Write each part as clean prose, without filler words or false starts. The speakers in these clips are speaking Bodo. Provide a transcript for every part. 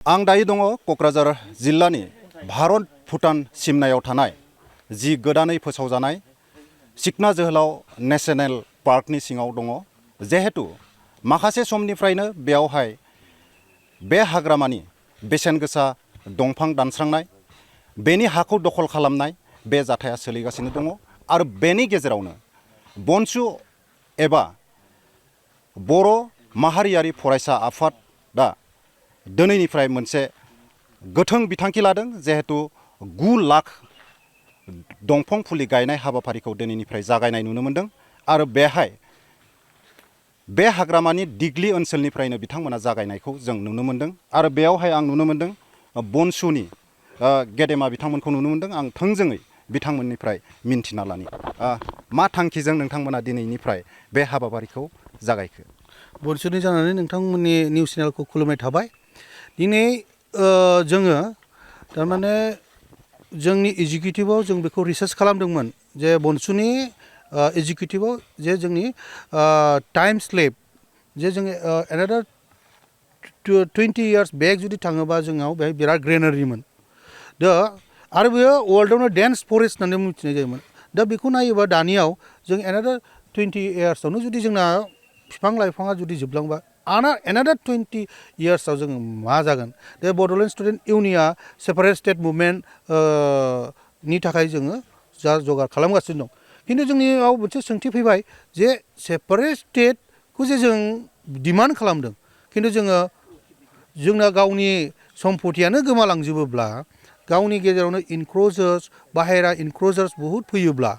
आं दायो दङ क'क्राझार जिल्लानि भारत भुटान सिमनायाव थानाय जि गोदानै फोसावजानाय सिखना जोहोलाव नेशनेल पार्कनि सिङाव दङ। जिहेतु माखासे समनिफ्रायनो बेयावहाय बे हाग्रामानि बेसेन गोसा दंफां दानस्रांनाय, बेनि हाखौ दखल खालामनाय बे जाथाया सोलिगासिनो दङ आरो बेनि गेजेरावनो बनसु एबा बर' माहारियारि फरायसा आफादा दिनैनिफ्राय मोनसे गोथों बिथांखि लादों। जिहेतु 9 लाख दंफां फुलि गायनाय हाबाफारिखौ दिनैनिफ्राय जागायनाय नुनो मोनदों आरो बेहाय बे हाग्रामानि दिग्लि ओनसोलनिफ्रायनो बिथांमोना जागायनायखौ जों नुनो मोनदों आरो बेयावहाय आं नुनो मोनदों बनसुनि गेदेमा बिथांमोनखौ नुनो मोनदों। आं थोंजोङै बिथांमोननिफ्राय मिन्थिना लानि मा थांखिजों नोंथांमोना दिनैनिफ्राय बे हाबाफारिखौ जागायखो। बनसुनि जानानै नोंथांमोननि निउस चेनेलखौ खुलुमनाय थाबाय। दिनै जोङो थारमाने जोंनि एजुकेटिभआव जों बेखौ रिसार्च खालामदोंमोन जे बनसुनि एजुकेटिभआव जे जोंनि टाइम स्लेब जे जोङो एनादार 20 years बेक जुदि थाङोबा जोंनाव बेहाय बिराद ग्रेनारिमोन। दा आरो बेयो वर्ल्डआवनो डेन्स फरेस्ट होननानै मिथिनाय जायोमोन। दा बेखौ नायोबा दानियाव जों एनादार 20 yearsआवनो जुदि जोंना बिफां लाइफाङा जुदि जोबलांबा एनादार 20 yearsआव जोङो मा जागोन। दा बड'लेण्ड स्टुडेन्ट इउनियना सेपारेट स्टेट मुभमेन्ट नि थाखाय जोङो जा जगार खालामगासिनो दं। खिन्थु जोंनियाव मोनसे सोंथि फैबाय जे सेपारेट स्टेटखौ जे जों डिमान्ड खालामदों, खिन्थु जोंना गावनि सम्पतियानो गोमालांजोबोब्ला, गावनि गेजेरावनो इनक्ल'जार्स बाहेरा इनक्ल'जार्स बहुद फैयोब्ला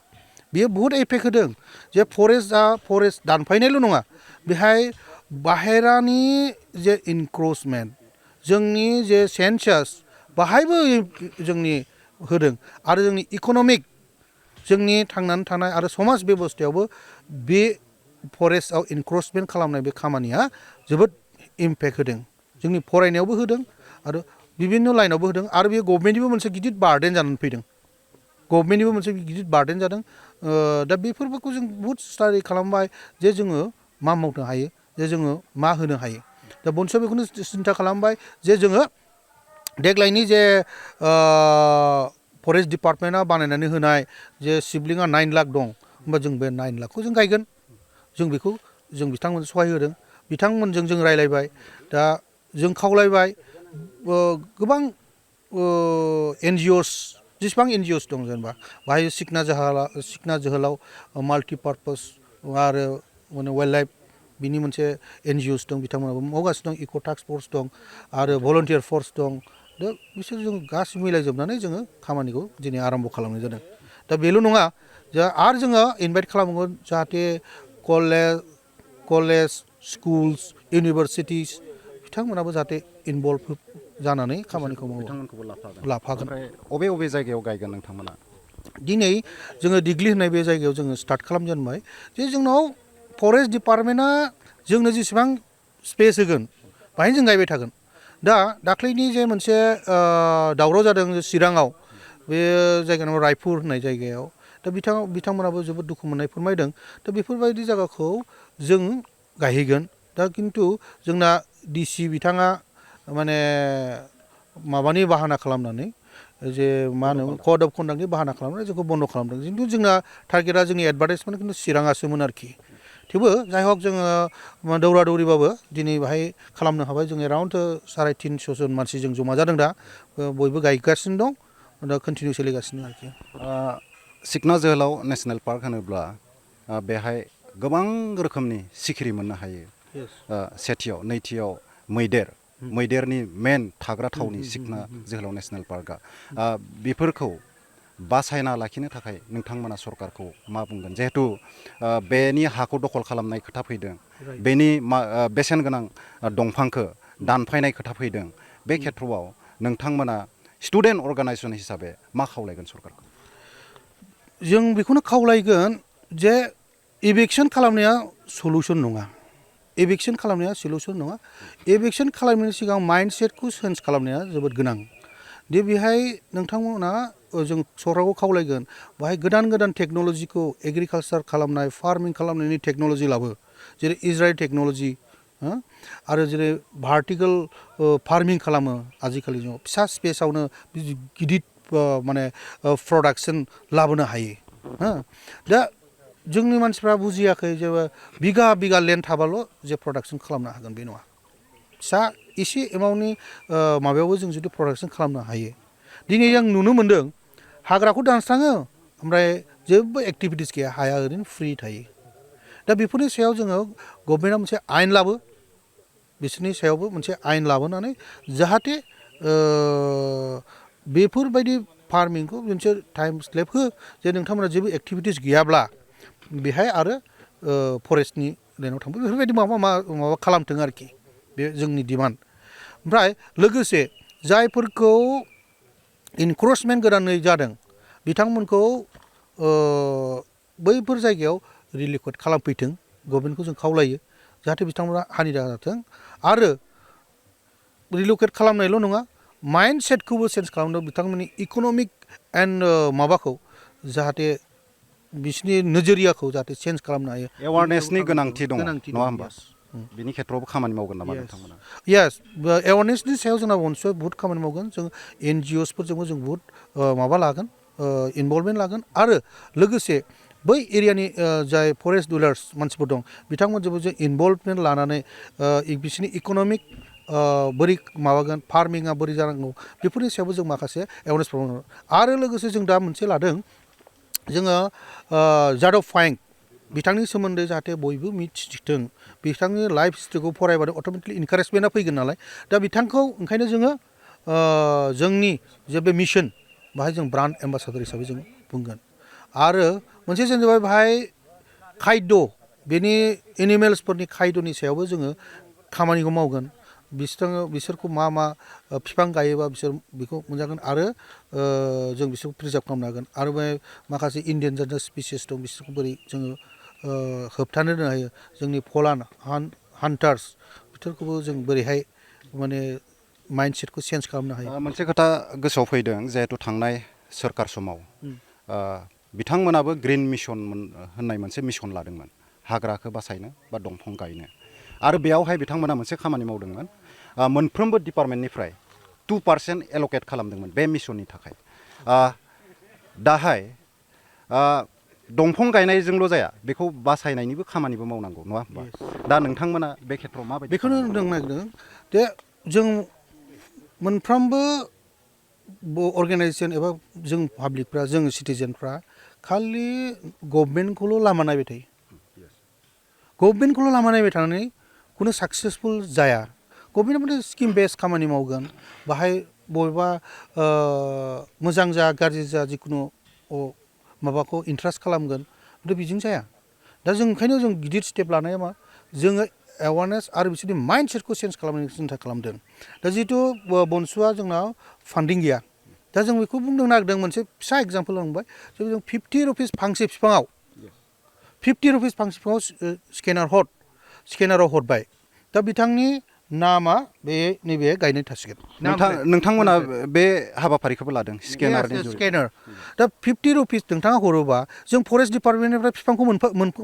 बेयो बहुद एफेक्ट होदों। जे फरेस्ट दानफायनायल' नङा, बेहाय बाहेरानि जे इनक्रोचमेन्ट, जोंनि जे सेन्सास बाहायबो जोंनि होदों आरो जोंनि इक'नमिक, जोंनि थांनानै थानाय आरो समाज बेबस्थायावबो बे फरेस्टआव इनक्रोचमेन्ट खालामनाय बे खामानिया जोबोद इम्पेक्ट होदों। जोंनि फरायनायावबो होदों आरो बिभिन्न लाइनावबो होदों आरो बे गभर्नमेन्टनिबो मोनसे गिदिर बार्डेन जानानै फैदों। गभर्नमेन्टनिबो मोनसे गिदिर बार्डेन जादों। दा बेफोरखौ जों बहुद स्टाडि खालामबाय जे जोङो मा मावनो हायो, जे जोङो मा होनो हायो। दा बनसुआ बेखौनो सिन्था खालामबाय जे जोङो देग्लायनि जे फरेस्ट डिपार्टमेन्टआ बानायनानै होनाय जे सिबलिंआ 9 लाख दं, होमबा जों बे 9 लाखखौ जों गायगोन। जों बेखौ बिथांमोन सहाय होदों, बिथांमोनजों जों रायलायबाय। दा जों खावलायबाय गोबां NGOs, जेसेबां NGOs दं जेनेबा बाहाय सिखना जोहोलाव माल्टिपार्पस आरो माने वाइल्ड लाइफ बिनि मोनसे NGOs दं, बिथांमोनाबो मावगासिनो दं। इक' टास्क फर्स दं आरो भलन्टियार फर्स दं। दा बिसोर जों गासिबो मिलायजोबनानै जोङो खामानिखौ दिनै आराम्भ खालामनाय जादों। दा बेल' नङा, आरो जोङो इनभाइट खालामगोन जाहाथे कलेज स्कुल्स इउनिभारसिटिस बिथांमोनाबो जाहाथे इनभल्भ जानानै खामानिखौ मावो, लाफागोन। ओमफ्राय अबे जायगायाव गायगोन नोंथांमोना? दिनै जोङो दिग्लि होननाय बे जायगायाव जोङो स्टार्ट खालामजेनबाय। जे जोंनाव फरेस्ट डिपार्टमेन्टआ जोंनो जेसेबां स्पेस होगोन बाहायनो जों गायबाय थागोन। दा दाख्लैनि जे मोनसे दावराव जादों चिराङाव, बे जायगायाव रायपुर होननाय जायगायाव, दा बिथांमोनाबो जोबोद दुखु मोननाय फोरमायदों। दा बेफोरबायदि जायगाखौ जों गायहैगोन। दा खिन्थु जोंना DC बिथाङा माने माबानि बाहाना खालामनानै, जे मा होनो कड अफ कन्डाक्टनि बाहाना खालामनानै जोंखौ बन्द' खालामदों। खिन्थु जोंना टारगेटआ जोंनि एडभार्टाइजमेन्ट खिन्थु चिराङासोमोन आरोखि। थेवबो जाय हक जोङो दौरा दौरिबाबो दिनै बाहाय खालामनो हाबाय। जों एराउन्ड 350 जन मानसि जों जमा जादों। दा बयबो गायगासिनो दं, दा कन्टिनिउ सोलिगासिनो आरोखि। सिखना जोहोलाव नेशनेल पार्क होनोब्ला बेहाय गोबां रोखोमनि सिखिरि मोननो हायो। सेथियाव, नैथियाव मैदेरनि मेन थाग्रा थावनि सिखना जोहोलाव नेशनेल पार्कआ। बेफोरखौ बासायना लाखिनो थाखाय नोंथांमोना सरकारखौ मा बुंगोन? जिहेतु बेनि हाखौ दखल खालामनाय खोथा फैदों, बेनि बेसेन गोनां दंफांखौ दानफायनाय खोथा फैदों। बे खेथ्रआव नोंथांमोना स्टुडेन्ट अर्गानाइजेसन हिसाबै मा खावलायगोन सरकारखौ? जों बेखौनो खावलायगोन जे इभिकसन खालामनाया सलुसन नङा। इभिकसन खालामनाया सलुसन नङा। इभिकसन खालामनायनि सिगां माइन्डसेटखौ चेन्ज खालामनाया जोबोद गोनां। दे बेहाय नोंथांमोना जों सरकारखौ खावलायगोन, बेहाय गोदान टेक्न'लजिखौ एग्रिकालसार खालामनाय, फार्मिं खालामनायनि टेक्न'लजि लाबो, जेरै इजराइल टेक्न'लजि, आरो जेरै भार्टिकेल फार्मिं खालामो आजिखालि जों फिसा स्पेसावनो गिदिर माने प्रडाक्सन लाबोनो हायो हो दा जोंनि मानसिफ्रा बुजियाखै जे बिगा बिगा लेन्ड थाबाल' जे प्रडाक्सन खालामनो हागोन बे नङा फिसा एसे एमाउन्टनि माबायावबो जों जुदि प्रडाक्सन खालामनो हायो दिनै जों नुनो मोन्दों हाग्राखौ दानस्राङो ओमफ्राय जेबो एक्टिभिटिस गैया हाया ओरैनो फ्रि थायो दा बेफोरनि सायाव जोङो गभर्नमेन्टआ मोनसे आयेन लाबो बिसोरनि सायावबो मोनसे आयेन लाबोनानै जाहाथे बेफोरबायदि फार्मिंखौ मोनसे टाइम स्लेब हो जे नोंथांमोना जेबो एक्टिभिटिस गैयाब्ला बेहाय आरो फरेस्टनि लाइनाव थांबो बेफोरबायदि माबा खालामथों आरोखि बे जोंनि डिमान्ड ओमफ्राय लोगोसे जायफोरखौ इनक्रचमेन्ट गोदानै जादों बिथांमोनखौ बैफोर जायगायाव रिलकेट खालामफैथों गभर्नमेन्टखौ जों खावलायो जाहाथे बिथांमोना हानि दाजाथों आरो रिलकेट खालामनायल' नङा माइन्ड सेटखौबो चेन्ज खालामदों बिथांमोननि इक'नमिक एन्ड माबाखौ जाहाथे बिसोरनि नोजोरियाखौ जाहाथे चेन्ज खालामनो हायो एवारनेसनि गोनांथि दङ नङा होमबा बिनि खेथ्रआवबो खामानि मावगोन नामा नोंथांमोना येस एवारनेसनि सायाव जोंना अनसुया बहुत खामानि मावगोन जों NGOsफोरजोंबो जों बहुत माबा लागोन इनभल्भमेन्ट लागोन आरो लोगोसे बै एरियानि जाय फरेस्ट डिलार्स मानसिफोर दं बिथांमोनजोंबो जों इनभल्भमेन्ट लानानै बिसोरनि इक'नमिक बोरै माबागोन फार्मिङा बोरै जानांगौ बेफोरनि सायावबो जों माखासे एवारनेस प्रग्राम आरो लोगोसे जों दा मोनसे लादों जोङो जादब फायें बिथांनि सोमोन्दै जाहाथे बयबो मिथिथों बिथांनि लाइफ हिस्ट्रिखौ फरायबानो अट'मेटिकलि इनकारेजमेन्टआ फैगोन नालाय दा बिथांखौ ओंखायनो जोङो जोंनि जे बे मिशन बाहाय जों ब्रान्ड एम्बासादर हिसाबै जों बुंगोन आरो मोनसे जेनेबा बाहाय खायद' बेनि एनिमेल्सफोरनि खायद'नि सायावबो जोङो खामानिखौ मावगोन बिसोरखौ मा बिफां गायोबा बिसोर बेखौ मोनजागोन आरो जों बिसोरखौ प्रिजार्भ खालामनो हागोन आरो बे माखासे इन्डेन्जार्ड स्पिसिस दं बिसोरखौ बोरै जोङो होबथानो दोननो हायो जोंनि फलान हान्टार्स बिसोरखौबो जों बोरैहाय माने माइन्डसेटखौ चेन्ज खालामनो हायो मोनसे खोथा गोसोआव फैदों जिहेथु थांनाय सोरखार समाव बिथांमोनाबो ग्रिन मिशन होननाय मोनसे मिशन लादोंमोन हाग्राखौ बासायनो बा दंफां गायनो आरो बेयावहाय बिथांमोना मोनसे खामानि मावदोंमोन मोनफ्रोमबो डिपार्टमेन्टनिफ्राय 2% एल'केट खालामदोंमोन बे मिशननि थाखाय दाहाय दंफां गायनायजोंल' जाया बेखौ बासायनायनिबो खामानिबो मावनांगौ नङा होमबा दा नोंथांमोना बे खेथ्रआव माबायदि बेखौनो होननो नागिरदों जे जों मोनफ्रोमबो अर्गेनाइजेसन एबा जों पाब्लिकफ्रा जों सिटिजेनफ्रा खालि गभर्नमेन्टखौल' लामा नायबाय थायो गभर्नमेन्टखौल' लामा नायबाय थानानै खुनु साक्सेसफुल जाया गभर्नमेन्टआ माने स्किम बेस खामानि मावगोन बाहाय बबेबा मोजां जा गाज्रि जा जिखुनु माबाखौ इन्ट्रेस्ट खालामगोन खिन्थु बेजों जाया दा जों ओंखायनो जों गिदिर स्टेप लानाया मा जोङो एवारनेस आरो बिसोरनि माइन्डसेटखौ चेन्ज खालामनायनि सिन्था खालामदों दा जिहेतु बनसुआ जोंनाव फान्डिं गैया दा जों बेखौ बुंनो नागिरदों मोनसे फिसा एग्जाम्पल होनबाय जों 50 रुपिस फांसे बिफाङाव 50 रुपिस फांसे बिफाङाव स्केनाराव हरबाय दा बिथांनि नामा बे नैबे गायनाय थासिगोन नोंथांमोना बे हाबाफारिखौबो लादों स्केनार दा 50 रुपिस नोंथाङा हरोबा जों फरेस्ट डिपार्टमेन्टनिफ्राय बिफांखौ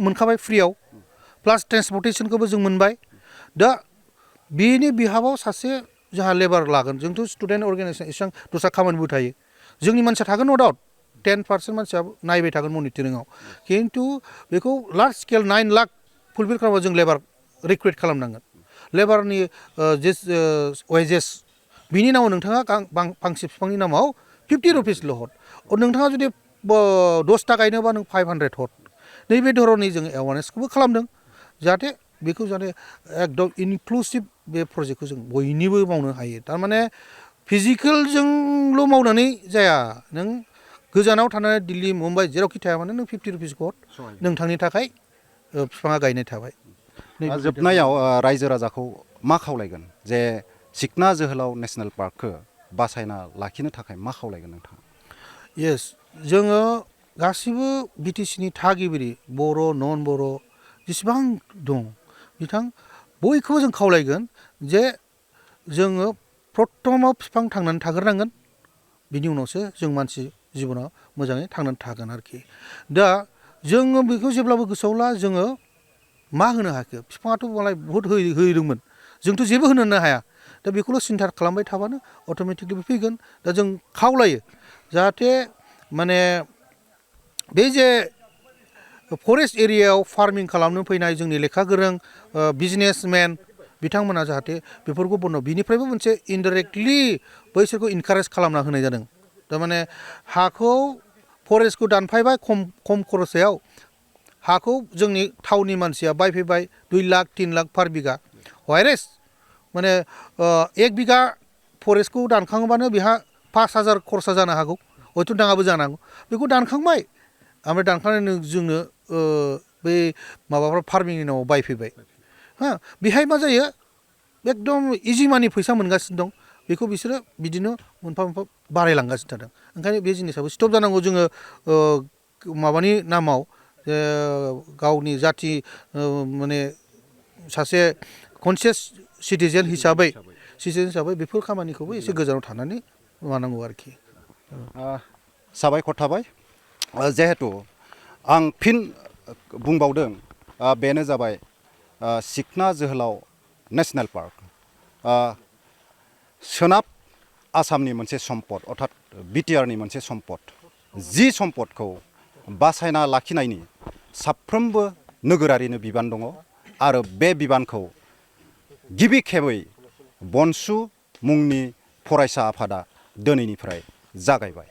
मोनखाबाय फ्रियाव प्लास ट्रेन्सपर्टेसनखौबो जों मोनबाय दा बेनि बिहाबाव सासे जोंहा लेबार लागोन जोंथ' स्टुडेन्ट अर्गेनाइजेसन एसेबां दस्रा खामानिबो थायो जोंनि मानसिया थागोन न' डाउट 10% मानसिया नायबाय थागोन मनिटरिंआव खिन्थु बेखौ लार्ज स्केल 9 लाख फुलफिल खालामबा जों लेबार रिक्रुइट खालामनांगोन लेबारनि वेजेस बिनि नामाव नोंथाङा फांसे बिफांनि नामाव 50 रुपिसल' हर नोंथाङा जुदि 10टा गायनोबा नों 500 हर नैबे धरननि जोङो एवारनेसखौबो खालामदों जाहाथे बेखौ जाहाथे एकदम इनक्लुसिभ बे प्रजेक्टखौ जों बयनिबो मावनो हायो थारमाने फिजिकेलजोंल' मावनानै जाया नों गोजानाव थानानै दिल्ली मुम्बाइ जेरावखि थाया मानो नों 50 रुपिसखौ हर नोंथांनि थाखाय बिफाङा गायनाय थाबाय जोबनायाव रायजो राजाखौ मा खावलायगोन जे सिखना जोहोलाव नेसनेल पार्कखौ बासायना लाखिनो थाखाय मा खावलायगोन नोंथाङा येस जोङो गासिबो बिटिसिनि थागिबि बर' नन बर' जेसेबां दं बयखौबो जों खावलायगोन जे जोङो प्रथमाव बिफां थांनानै थाग्रोनांगोन बिनि उनावसो जों मानसि जिबनाव मोजाङै थांनानै थागोन आरोखि दा जोङो बेखौ जेब्लाबो गोसोआव ला जोङो मा होनो हाखो बिफाङाथ' मालाय बहुद होदोंमोन जोंथ' जेबो होनोनो हाया दा बेखौल' सिन्था खालामबाय थाबानो अट'मेटिकलि फैगोन दा जों खावलायो जाहाथे माने बे जे फरेस्ट एरियायाव फार्मिं खालामनो फैनाय जोंनि लेखा गोरों बिजनेसमेन बिथांमोना जाहाथे बेफोरखौ बन्द' बिनिफ्रायबो मोनसे इनडाइरेक्टलि बैसोरखौ इनकारेज खालामना होनाय जादों थारमाने हाखौ फरेस्टखौ दानफायबाय खम खरसायाव हाखौ जोंनि टाउननि मानसिया बायफैबाय 2 लाख 3 लाख पार बिघा वायरेस माने 1 बिघा फरेस्टखौ दानखाङोबानो बेहा 5,000 खरसा जानो हागौ हयथ' नाङाबो जानो हागौ बेखौ दानखांबाय ओमफ्राय दानखांनानै जोंनो बै माबाफ्रा फार्मिंनि नामाव बायफैबाय हा बेहाय मा जायो एकदम इजि मानि फैसा मोनगासिनो दं बेखौ बिसोरो बिदिनो मोनफा मोनफा बारायलांगासिनो थादों ओंखायनो बे जिनिसाबो स्टप जानांगौ जोङो माबानि नामाव गावनि जाथि माने सासे कनसियास सिटिजेन हिसाबै बेफोर खामानिखौबो एसे गोजानाव थानानै मावनांगौ आरोखि साबायखर थाबाय जिहेतु आं फिन बुंबावदों बेनो जाबाय सिखना जोहोलाव नेशनेल पार्क सोनाब आसामनि मोनसे सम्पद अर्थात बिटिआरनि मोनसे सम्पद जि सम्पदखौ बासायना लाखिनायनि साफ्रोमबो नोगोरारिनो बिबान दङ आरो बे बिबानखौ गिबि खेबै बनसु मुंनि फरायसा आफादा दिनैनिफ्राय जागायबाय